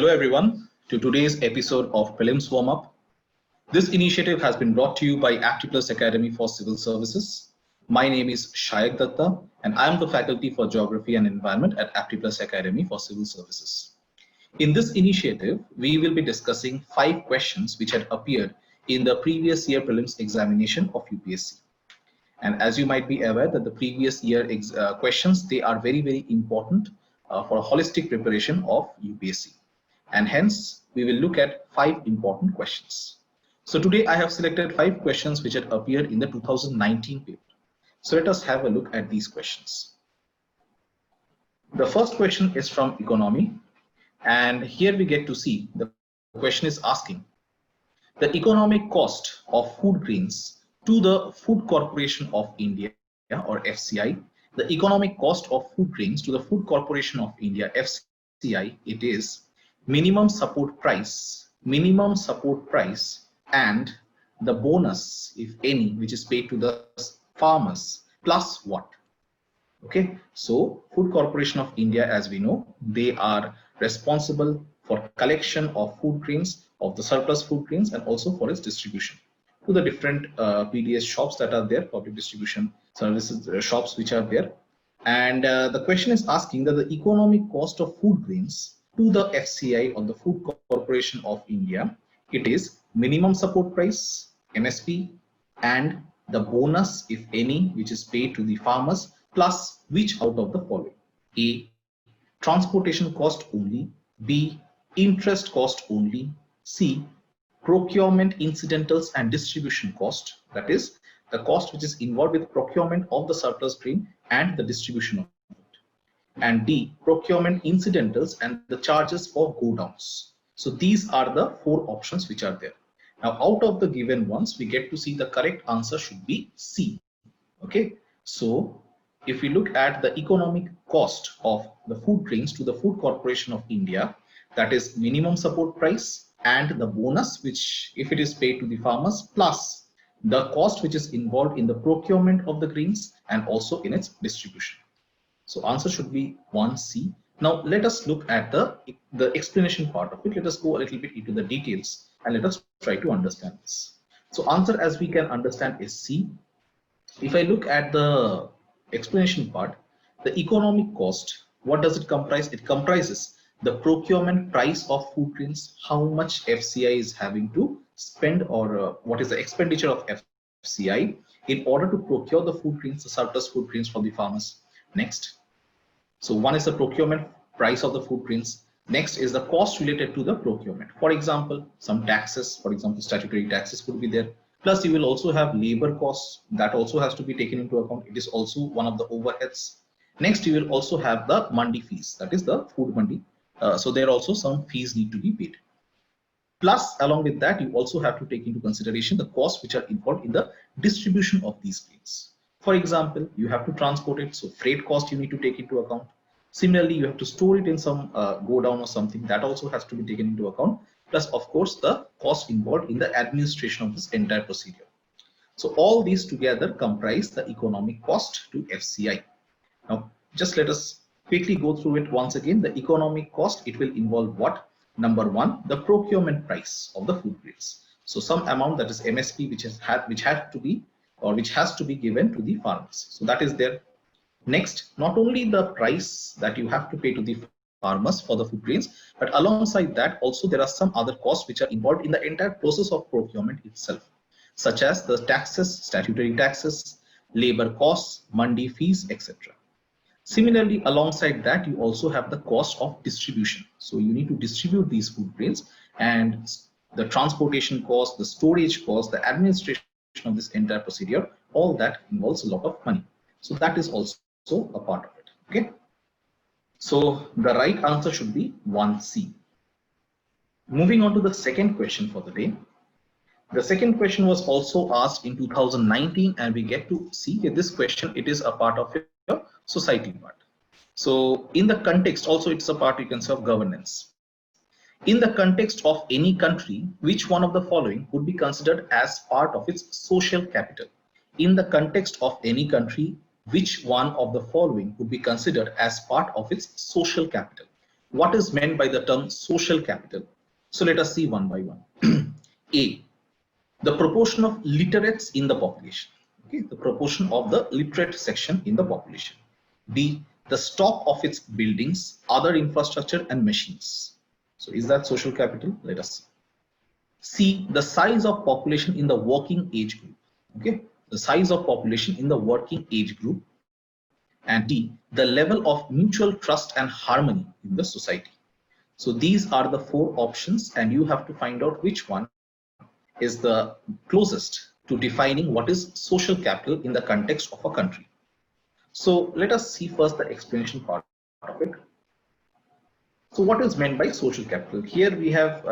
Hello everyone to today's episode of Prelims Warm Up. This initiative has been brought to you by Aptiplus Academy for Civil Services. My name is Shayak Datta and I am the faculty for Geography and Environment at Aptiplus Academy for Civil Services. In this initiative, we will be discussing 5 questions which had appeared in the previous year prelims examination of UPSC. And as you might be aware that the previous year questions, they are very important for a holistic preparation of UPSC. And hence, we will look at 5 important questions. So today I have selected 5 questions which had appeared in the 2019 paper. So let us have a look at these questions. The first question is from economy. And here we get to see the question is asking the economic cost of food grains to the Food Corporation of India or FCI. The economic cost of food grains to the Food Corporation of India FCI, it is minimum support price and the bonus, if any, which is paid to the farmers plus what? Okay, so Food Corporation of India, as we know, they are responsible for collection of food grains, of the surplus food grains, and also for its distribution to the different PDS shops that are there, public distribution services shops which are there. And the question is asking that the economic cost of food grains to the FCI or the Food Corporation of India, it is minimum support price, MSP, and the bonus, if any, which is paid to the farmers, plus which out of the following? A, transportation cost only, B, interest cost only, C, procurement incidentals and distribution cost, that is the cost which is involved with procurement of the surplus grain and the distribution of it, and D, procurement incidentals and the charges for go downs. So these are the 4 options which are there. Now out of the given ones, we get to see the correct answer should be C. Okay, so if we look at the economic cost of the food grains to the Food Corporation of India, that is minimum support price and the bonus, which if it is paid to the farmers, plus the cost which is involved in the procurement of the grains and also in its distribution. So answer should be 1C. Now let us look at the explanation part of it. Let us go a little bit into the details and let us try to understand this. So answer, as we can understand, is C. If I look at the explanation part, the economic cost, what does it comprise? It comprises the procurement price of food grains, how much FCI is having to spend, or what is the expenditure of FCI in order to procure the food grains, the surplus food grains from the farmers. Next, so one is the procurement price of the food grains. Next is the cost related to the procurement. For example, some taxes, for example, statutory taxes could be there. Plus, you will also have labor costs that also has to be taken into account. It is also one of the overheads. Next, you will also have the mandi fees, that is the food mandi. So there also some fees need to be paid. Plus, along with that, you also have to take into consideration the costs which are involved in the distribution of these grains. For example, you have to transport it, so freight cost you need to take into account. Similarly, you have to store it in some go down or something, that also has to be taken into account. Plus, of course, the cost involved in the administration of this entire procedure. So all these together comprise the economic cost to FCI. Now, just let us quickly go through it once again. The economic cost, it will involve what? Number 1, the procurement price of the food grains. So some amount, that is MSP, which has to be given to the farmers. So that is there. Next, not only the price that you have to pay to the farmers for the food grains, but alongside that also there are some other costs which are involved in the entire process of procurement itself, such as the taxes, statutory taxes, labor costs, mandi fees, etc. Similarly, alongside that, you also have the cost of distribution. So you need to distribute these food grains, and the transportation cost, the storage cost, the administration of this entire procedure, all that involves a lot of money. So that is also a part of it. Okay. So the right answer should be 1C. Moving on to the second question for the day. The second question was also asked in 2019, and we get to see that this question, it is a part of your society part. So in the context, also it's a part, you can say, of governance. In the context of any country, which one of the following would be considered as part of its social capital? In the context of any country, which one of the following would be considered as part of its social capital? What is meant by the term social capital? So let us see one by one. A, the proportion of literates in the population. Okay, the proportion of the literate section in the population. B, the stock of its buildings, other infrastructure and machines. So is that social capital? Let us see. C, the size of population in the working age group. Okay, the size of population in the working age group. And D, the level of mutual trust and harmony in the society. So these are the four options, and you have to find out which one is the closest to defining what is social capital in the context of a country. So let us see first the explanation part of it. So what is meant by social capital? Here we have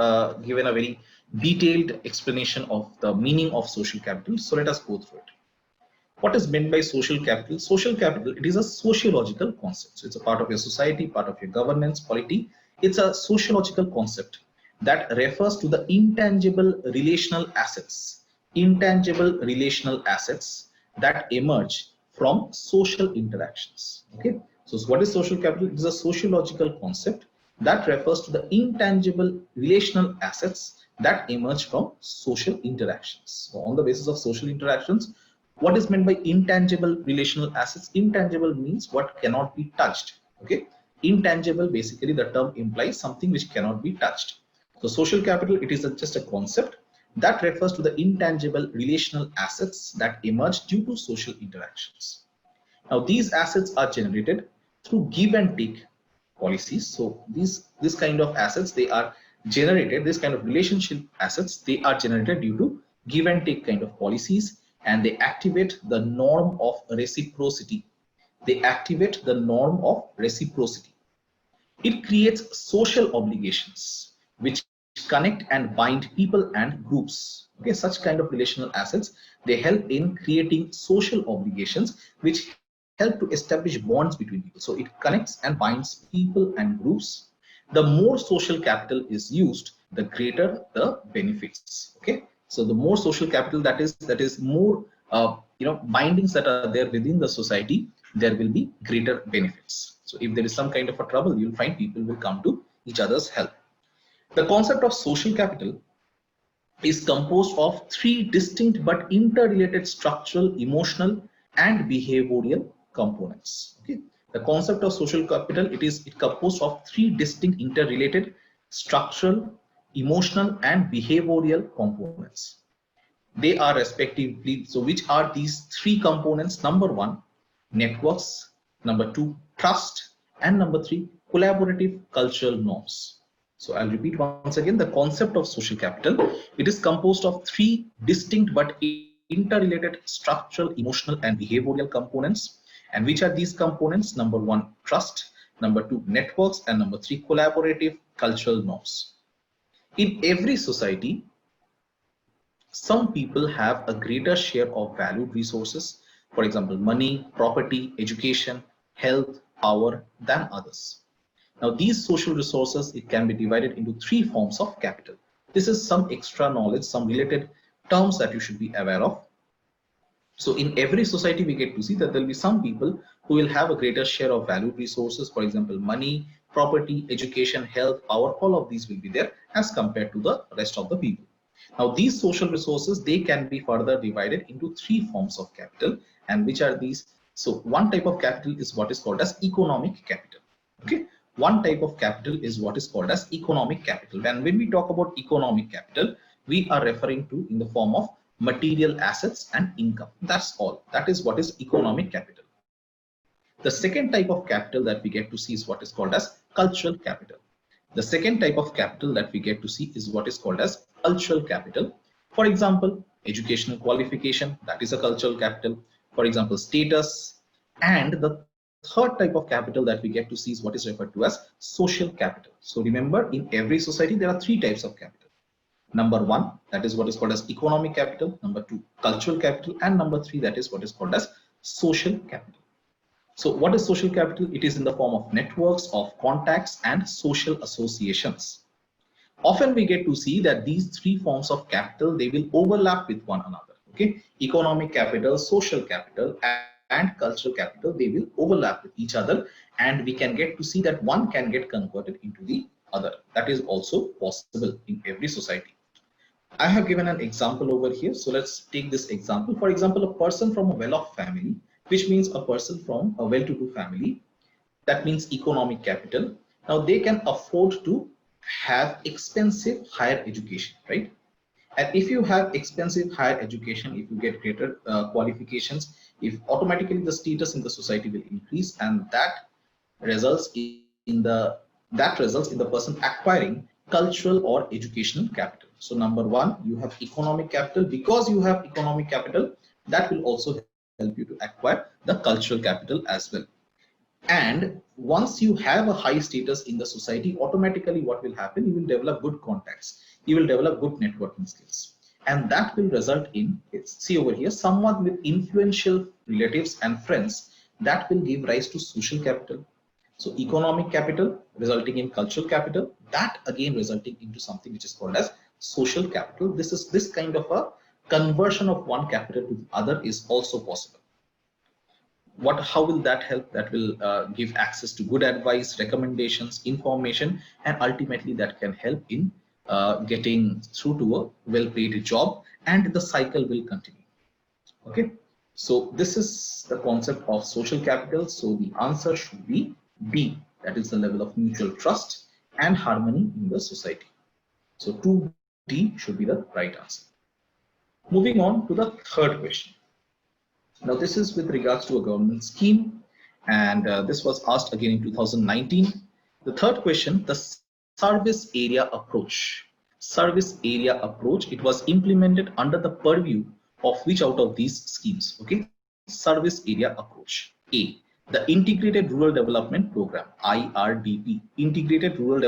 given a very detailed explanation of the meaning of social capital. So let us go through it. What is meant by social capital? Social capital, it is a sociological concept. So it's a part of your society, part of your governance, polity. It's a sociological concept that refers to the intangible relational assets that emerge from social interactions. Okay, so what is social capital? It is a sociological concept that refers to the intangible relational assets that emerge from social interactions. So on the basis of social interactions, what is meant by intangible relational assets? Intangible means what cannot be touched. Okay, intangible, basically the term implies something which cannot be touched. So social capital, it is just a concept that refers to the intangible relational assets that emerge due to social interactions. Now these assets are generated through give and take policies. So this kind of assets, they are generated, this kind of relationship assets, they are generated due to give and take kind of policies, and they activate the norm of reciprocity. It creates social obligations which connect and bind people and groups. Okay, such kind of relational assets, they help in creating social obligations which help to establish bonds between people. So it connects and binds people and groups. The more social capital is used, the greater the benefits. Okay, so the more social capital that is more bindings that are there within the society, there will be greater benefits. So if there is some kind of a trouble, you'll find people will come to each other's help. The concept of social capital is composed of three distinct but interrelated structural, emotional, and behavioral components. Okay, the concept of social capital, it composed of three distinct, interrelated, structural, emotional, and behavioral components. They are respectively, so which are these three components? Number one, networks. Number two, trust. And number three, collaborative cultural norms. So I'll repeat once again, the concept of social capital, it is composed of three distinct but interrelated structural, emotional, and behavioral components. And which are these components? Number one, trust. Number two, networks. And number three, collaborative cultural norms. In every society, some people have a greater share of valued resources, for example, money, property, education, health, power, than others. Now, these social resources, it can be divided into three forms of capital. This is some extra knowledge, some related terms that you should be aware of. So in every society, we get to see that there will be some people who will have a greater share of valued resources, for example, money, property, education, health, power, all of these will be there as compared to the rest of the people. Now, these social resources, they can be further divided into three forms of capital. And which are these? So one type of capital is what is called as economic capital. Okay, one type of capital is what is called as economic capital. And when we talk about economic capital, we are referring to in the form of material assets and income. That's all. That is what is economic capital. The second type of capital that we get to see is what is called as cultural capital. The second type of capital that we get to see is what is called as cultural capital. For example, educational qualification, that is a cultural capital. For example, status. And the third type of capital that we get to see is what is referred to as social capital. So remember, in every society, there are three types of capital. Number one, that is what is called as economic capital. Number two, cultural capital. And number three, that is what is called as social capital. So what is social capital? It is in the form of networks of contacts and social associations. Often we get to see that these three forms of capital, they will overlap with one another. Okay, economic capital, social capital, and cultural capital, they will overlap with each other, and we can get to see that one can get converted into the other. That is also possible in every society. I have given an example over here. So let's take this example. For example, a person from a well-off family, which means a person from a well-to-do family, that means economic capital. Now they can afford to have expensive higher education, right? And if you have expensive higher education, if you get greater qualifications, if automatically the status in the society will increase, and results in the results in the person acquiring cultural or educational capital. So number one, you have economic capital. Because you have economic capital, that will also help you to acquire the cultural capital as well. And once you have a high status in the society, automatically what will happen, you will develop good contacts, you will develop good networking skills, and that will result in, see over here, someone with influential relatives and friends, that will give rise to social capital. So economic capital resulting in cultural capital, that again resulting into something which is called as social capital. This kind of a conversion of one capital to the other is also possible. How will that help? That will give access to good advice, recommendations, information, and ultimately that can help in getting through to a well-paid job, and the cycle will continue. Okay, so this is the concept of social capital. So the answer should be B, that is the level of mutual trust and harmony in the society. So 2D should be the right answer. Moving on to the third question. Now this is with regards to a government scheme, and this was asked again in 2019. The third question, the service area approach. Service area approach, it was implemented under the purview of which out of these schemes? Okay, service area approach. A, the Integrated Rural Development Program, IRDP. Integrated Rural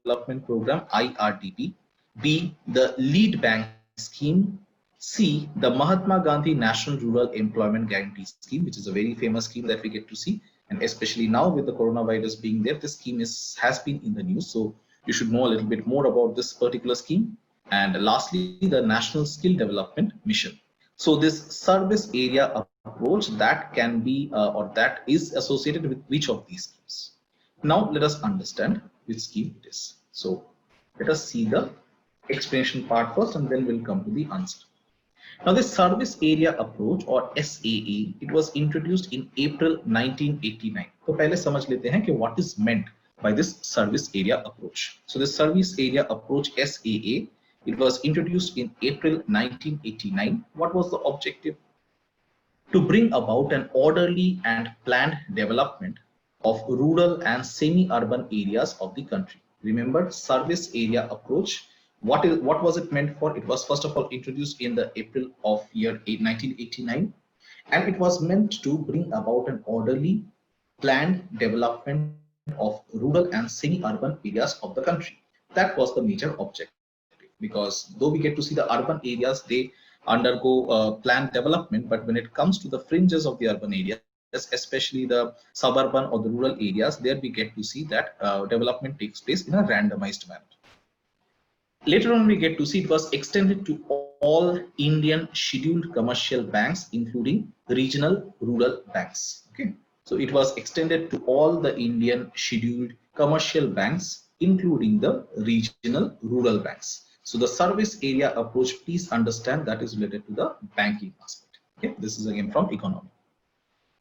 Development Program, IRDP. B, the Lead Bank Scheme. C, the Mahatma Gandhi National Rural Employment Guarantee Scheme, which is a very famous scheme that we get to see, and especially now with the coronavirus being there, this scheme has been in the news, so you should know a little bit more about this particular scheme. And lastly, the National Skill Development Mission. So this service area approach, that can be or that is associated with which of these schemes? Now let us understand which scheme it is. So let us see the explanation part first, and then we'll come to the answer. Now this service area approach or SAA, it was introduced in April 1989. तो पहले समझ लेते हैं कि what is meant by this service area approach. So the service area approach SAA, it was introduced in April 1989. What was the objective? To bring about an orderly and planned development of rural and semi-urban areas of the country. Remember, service area approach. What was it meant for? It was first of all introduced in the April of year 1989, and it was meant to bring about an orderly, planned development of rural and semi-urban areas of the country. That was the major objective, because though we get to see the urban areas, they undergo planned development, but when it comes to the fringes of the urban areas, especially the suburban or the rural areas, there we get to see that development takes place in a randomized manner. Later on, we get to see it was extended to all Indian scheduled commercial banks, including regional rural banks. Okay, so it was extended to all the Indian scheduled commercial banks, including the regional rural banks. So the service area approach, please understand, that is related to the banking aspect. Okay, this is again from economy.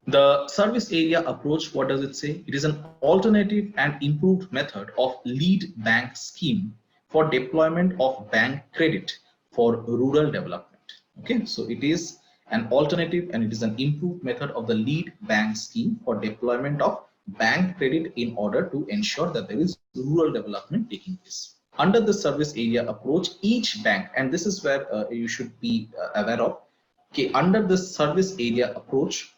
The service area approach, what does it say? It is an alternative and improved method of lead bank scheme for deployment of bank credit for rural development. Okay, so it is an alternative and it is an improved method of the lead bank scheme for deployment of bank credit in order to ensure that there is rural development taking place. Under the service area approach, each bank, and this is where you should be aware of, okay, under the service area approach,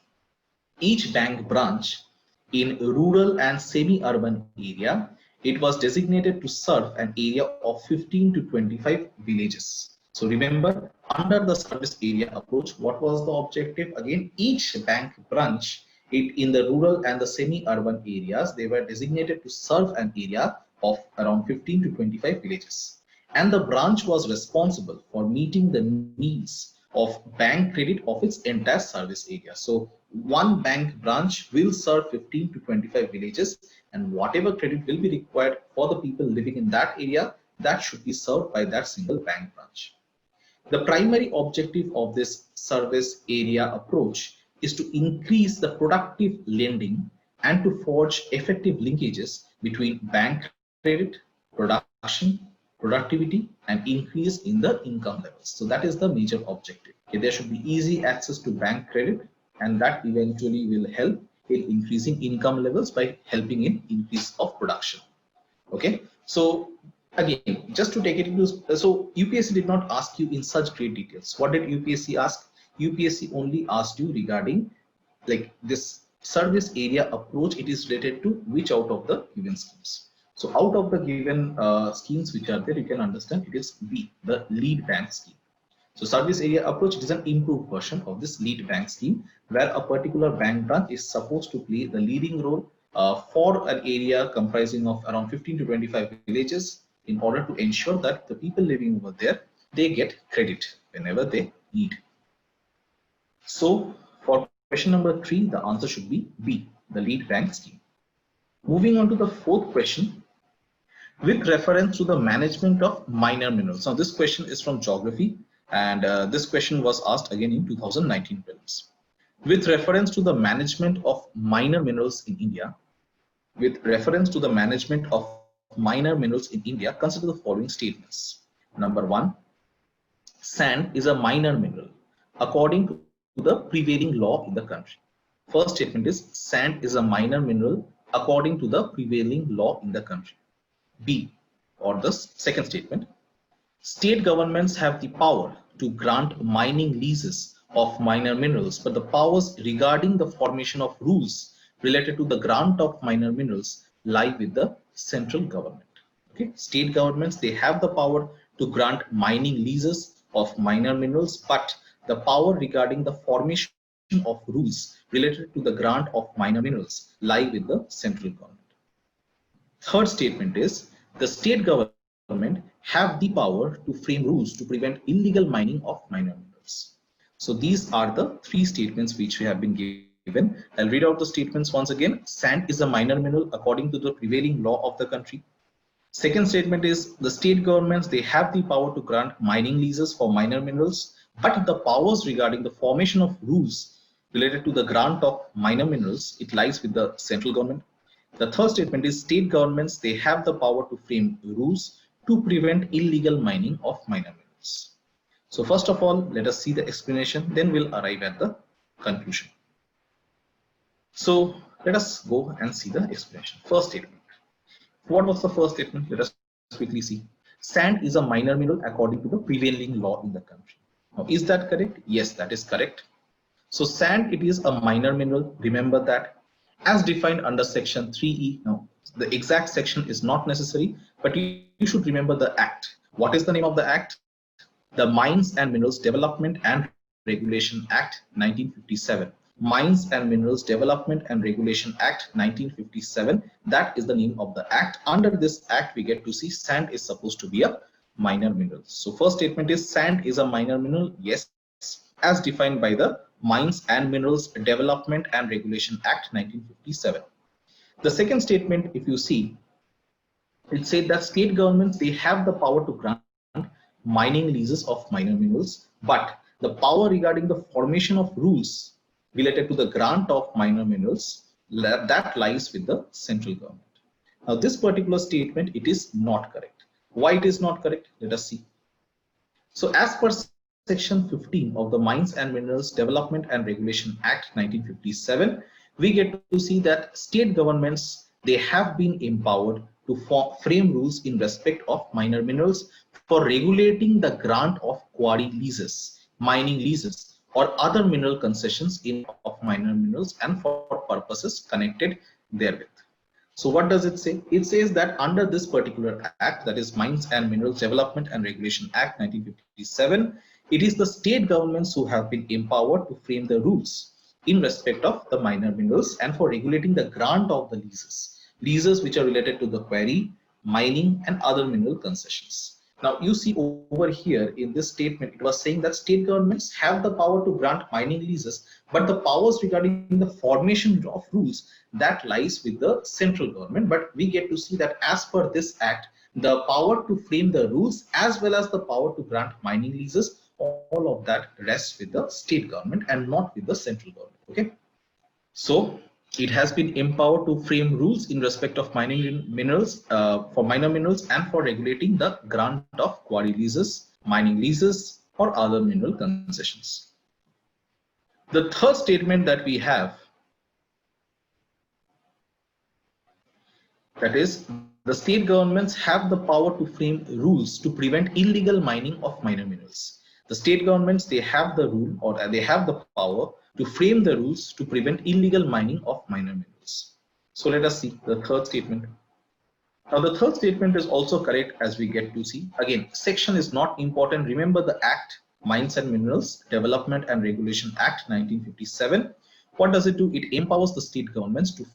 each bank branch in rural and semi-urban area, it was designated to serve an area of 15 to 25 villages. So remember, under the service area approach, what was the objective? Again, each bank branch in the rural and the semi-urban areas, they were designated to serve an area of around 15 to 25 villages. And the branch was responsible for meeting the needs of bank credit of its entire service area. So one bank branch will serve 15 to 25 villages, and whatever credit will be required for the people living in that area, that should be served by that single bank branch. The primary objective of this service area approach is to increase the productive lending and to forge effective linkages between bank credit, production, productivity, and increase in the income levels. So that is the major objective. Okay, there should be easy access to bank credit, and that eventually will help in increasing income levels by helping in increase of production. Okay, so again, just to take it into, so UPSC did not ask you in such great details. What did UPSC ask? UPSC only asked you regarding like this service area approach. It is related to which out of the given schemes. So out of the given schemes which are there, you can understand it is B, the lead bank scheme. So service area approach, it is an improved version of this lead bank scheme, where a particular bank branch is supposed to play the leading role for an area comprising of around 15 to 25 villages, in order to ensure that the people living over there, they get credit whenever they need. So for question number 3, the answer should be B, the lead bank scheme. Moving on to the fourth question, with reference to the management of minor minerals. Now this question is from geography, and this question was asked again in 2019 prelims. With reference to the management of minor minerals in India, with reference to the management of minor minerals in India, consider the following statements. Number 1, sand is a minor mineral according to the prevailing law in the country. First statement is sand is a minor mineral according to the prevailing law in the country. B, or the second statement, state governments have the power to grant mining leases of minor minerals, but the powers regarding the formation of rules related to the grant of minor minerals lie with the central government. Okay, state governments, they have the power to grant mining leases of minor minerals, but the power regarding the formation of rules related to the grant of minor minerals lie with the central government. Third statement is the state government have the power to frame rules to prevent illegal mining of minor minerals. So these are the 3 statements which we have been given. I'll read out the statements once again. Sand is a minor mineral according to the prevailing law of the country. Second statement is the state governments, they have the power to grant mining leases for minor minerals, but the powers regarding the formation of rules related to the grant of minor minerals, it lies with the central government. The third statement is state governments, they have the power to frame rules to prevent illegal mining of minor minerals. So first of all, let us see the explanation, then we'll arrive at the conclusion. So let us go and see the explanation. First statement. What was the first statement? Let us quickly see. Sand is a minor mineral according to the prevailing law in the country. Now, is that correct? Yes, that is correct. So sand, it is a minor mineral. Remember that. As defined under section 3E. Now, the exact section is not necessary, but you should remember the act. What is the name of the act? The Mines and Minerals Development and Regulation Act 1957. Mines and Minerals Development and Regulation Act 1957. That is the name of the act. Under this act, we get to see sand is supposed to be a minor mineral. So first statement is sand is a minor mineral. Yes, as defined by the Mines and Minerals Development and Regulation Act 1957. The second statement, if you see, it said that state governments, they have the power to grant mining leases of minor minerals, but the power regarding the formation of rules related to the grant of minor minerals, that lies with the central government. Now this particular statement, it is not correct. Why it is not correct? Let us see. So as per section 15 of the Mines and Minerals Development and Regulation Act 1957, we get to see that state governments, they have been empowered to frame rules in respect of minor minerals for regulating the grant of quarry leases, mining leases, or other mineral concessions of minor minerals and for purposes connected therewith. So what does it say? It says that under this particular act, that is Mines and Minerals Development and Regulation Act 1957, it is the state governments who have been empowered to frame the rules in respect of the minor minerals and for regulating the grant of the leases which are related to the quarry, mining and other mineral concessions. Now you see over here in this statement, it was saying that state governments have the power to grant mining leases, but the powers regarding the formation of rules that lies with the central government. But we get to see that as per this act, the power to frame the rules as well as the power to grant mining leases, all of that rests with the state government and not with the central government. Okay. So it has been empowered to frame rules in respect of mining minerals, for minor minerals, and for regulating the grant of quarry leases, mining leases, or other mineral concessions. The third statement that we have, that is, the state governments have the power to frame rules to prevent illegal mining of minor minerals. The state governments, they have the rule, or they have the power to frame the rules to prevent illegal mining of minor minerals. So let us see the third statement. Now the third statement is also correct, as we get to see. Again, section is not important. Remember the Act, Mines and Minerals Development and Regulation Act 1957. What does it do? It empowers the state governments to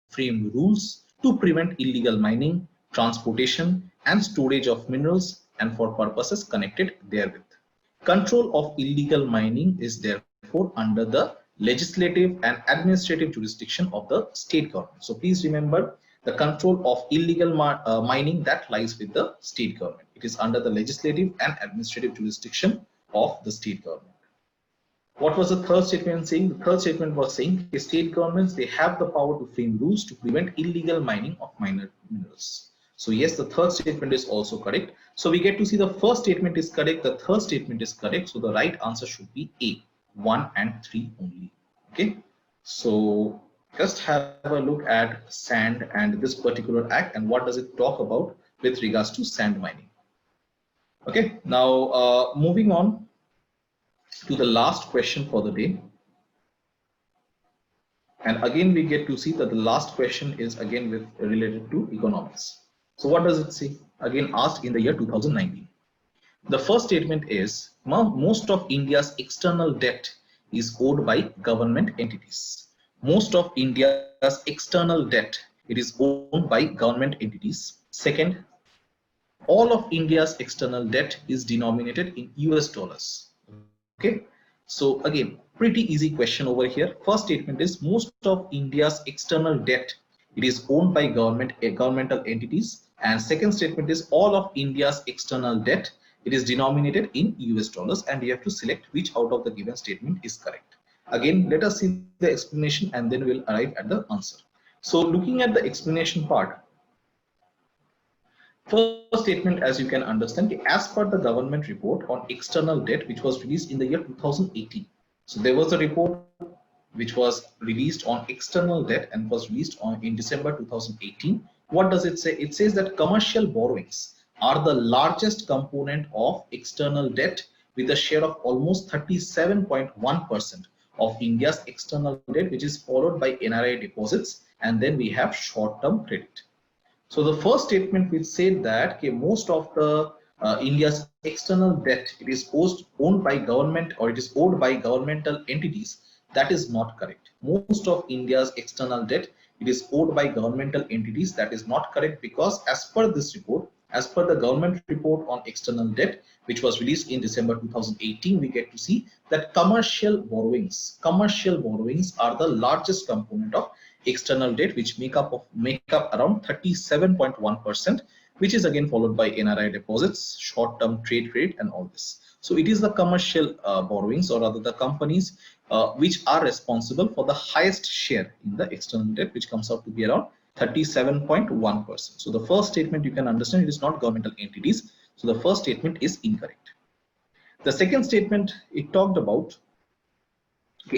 frame rules to prevent illegal mining, transportation, and storage of minerals, and for purposes connected therewith. Control of illegal mining is therefore under the legislative and administrative jurisdiction of the state government. So please remember, the control of illegal mining, that lies with the state government. It is under the legislative and administrative jurisdiction of the state government. What was the third statement saying? The third statement was saying the state governments, they have the power to frame rules to prevent illegal mining of minor minerals. So yes, the third statement is also correct. So we get to see the first statement is correct, the third statement is correct. So the right answer should be A, 1 and 3 only. Okay. So just have a look at sand and this particular act and what does it talk about with regards to sand mining. Okay. Now moving on to the last question for the day. And again, we get to see that the last question is again related to economics. So what does it say? Again, asked in the year 2019. The first statement is, most of India's external debt is owed by government entities. Most of India's external debt, it is owned by government entities. Second, all of India's external debt is denominated in US dollars. Okay. So again, pretty easy question over here. First statement is, most of India's external debt, it is owned by governmental entities. And second statement is, all of India's external debt, it is denominated in US dollars, and you have to select which out of the given statement is correct. Again, let us see the explanation and then we'll arrive at the answer. So looking at the explanation part, first statement, as you can understand, as per the government report on external debt, which was released in the year 2018. So there was a report which was released on external debt and was released in December 2018. What does it say? It says that commercial borrowings are the largest component of external debt, with a share of almost 37.1% of India's external debt, which is followed by NRI deposits, and then we have short-term credit. So the first statement which said that most of the India's external debt, it is owned by government, or it is owed by governmental entities, that is not correct. Most of India's external debt, it is owed by governmental entities. That is not correct, because as per this report, as per the government report on external debt, which was released in December 2018, we get to see that commercial borrowings are the largest component of external debt, which make up around 37.1%, which is again followed by NRI deposits, short-term trade rate, and all this. So it is the commercial borrowings, or rather the companies which are responsible for the highest share in the external debt, which comes out to be around 37.1%. So the first statement, you can understand, it is not governmental entities. So the first statement is incorrect. The second statement, it talked about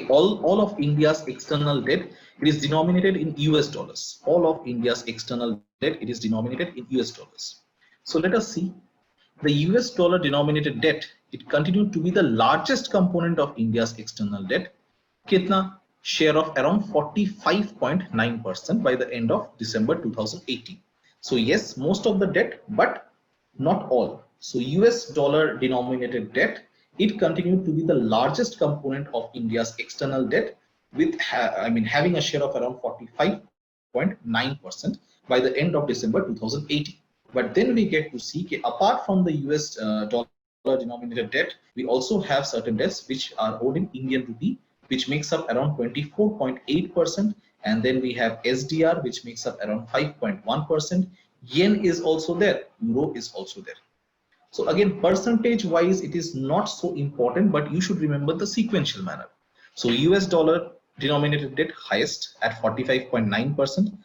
all of India's external debt, it is denominated in US dollars. All of India's external debt, it is denominated in US dollars. So let us see. The US dollar denominated debt, it continued to be the largest component of India's external debt. Kitna? Share of around 45.9% by the end of December 2018. So yes, most of the debt, but not all. So US dollar denominated debt, it continued to be the largest component of India's external debt, with having a share of around 45.9% by the end of December 2018. But then we get to see, okay, apart from the US dollar denominated debt, we also have certain debts which are owed in Indian rupee, which makes up around 24.8%. And then we have SDR, which makes up around 5.1%. Yen is also there, Euro is also there. So again, percentage wise, it is not so important, but you should remember the sequential manner. So US dollar denominated debt highest at 45.9%.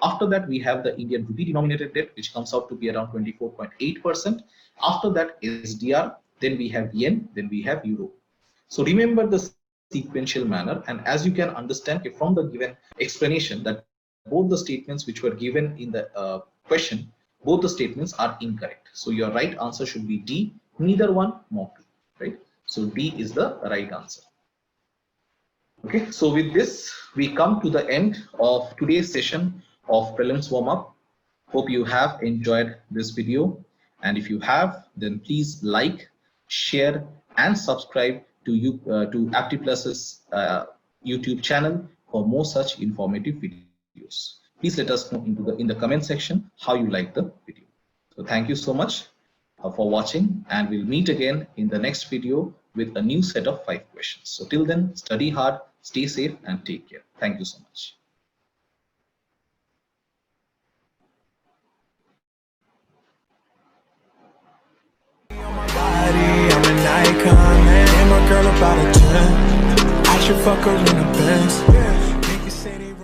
After that, we have the Indian rupee denominated debt, which comes out to be around 24.8%. After that, SDR, then we have yen, then we have euro. So remember the sequential manner, and as you can understand from the given explanation that both the statements which were given in the question, both the statements are incorrect. So your right answer should be D, neither one nor two, right? So D is the right answer. Okay, so with this, we come to the end of today's session of prelims warm-up. Hope you have enjoyed this video. And if you have, then please like, share, and subscribe to AptPlus's YouTube channel for more such informative videos. Please let us know in the comment section how you like the video. So thank you so much for watching, and we'll meet again in the next video with a new set of 5 questions. So till then, study hard, stay safe, and take care. Thank you so much. I'm an icon, man. And my girl about a 10. I should fuck her in a Benz.